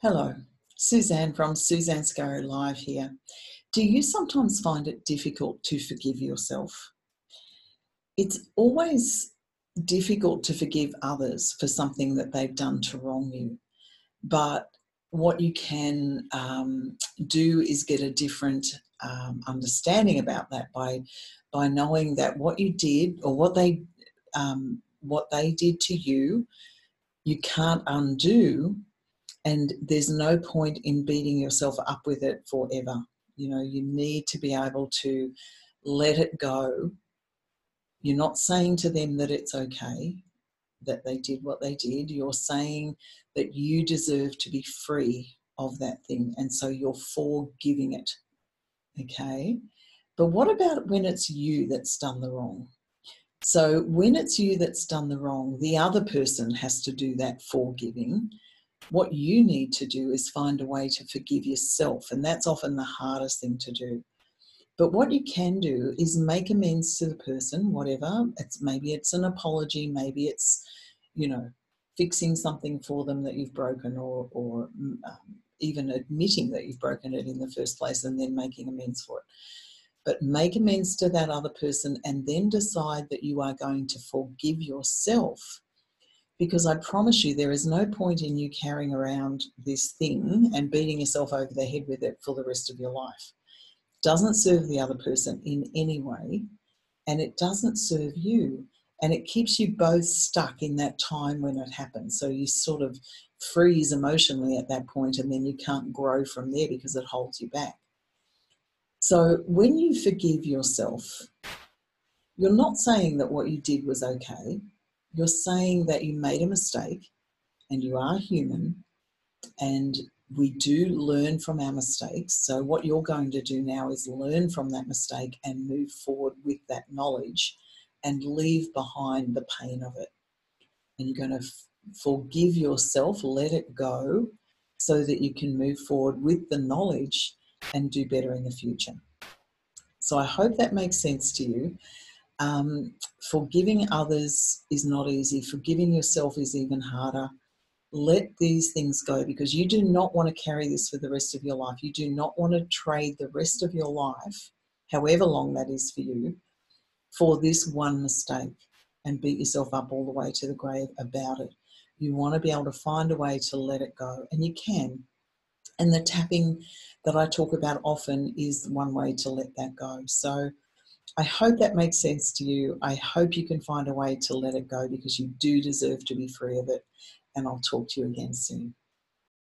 Hello, Suzanne from Suzanne Scarrow Live here. Do you sometimes find it difficult to forgive yourself? It's always difficult to forgive others for something that they've done to wrong you. But what you can do is get a different understanding about that by knowing that what you did or what they did to you, you can't undo. And there's no point in beating yourself up with it forever. You know, you need to be able to let it go. You're not saying to them that it's okay that they did what they did. You're saying that you deserve to be free of that thing. And so you're forgiving it. Okay. But what about when it's you that's done the wrong? So when it's you that's done the wrong, the other person has to do that forgiving. What you need to do is find a way to forgive yourself, and that's often the hardest thing to do. But what you can do is make amends to the person, whatever. Maybe it's an apology, maybe it's, fixing something for them that you've broken, or even admitting that you've broken it in the first place and then making amends for it. But make amends to that other person and then decide that you are going to forgive yourself. Because I promise you, there is no point in you carrying around this thing and beating yourself over the head with it for the rest of your life. It doesn't serve the other person in any way, and it doesn't serve you. And it keeps you both stuck in that time when it happens. So you sort of freeze emotionally at that point, and then you can't grow from there because it holds you back. So when you forgive yourself, you're not saying that what you did was okay. You're saying that you made a mistake and you are human and we do learn from our mistakes. So what you're going to do now is learn from that mistake and move forward with that knowledge and leave behind the pain of it. And you're going to forgive yourself, let it go, so that you can move forward with the knowledge and do better in the future. So I hope that makes sense to you. Forgiving others is not easy. Forgiving yourself is even harder. Let these things go, because you do not want to carry this for the rest of your life. You do not want to trade the rest of your life, however long that is for you, for this one mistake and beat yourself up all the way to the grave about it. You want to be able to find a way to let it go, and you can. And the tapping that I talk about often is one way to let that go. So I hope that makes sense to you. I hope you can find a way to let it go, because you do deserve to be free of it. And I'll talk to you again soon.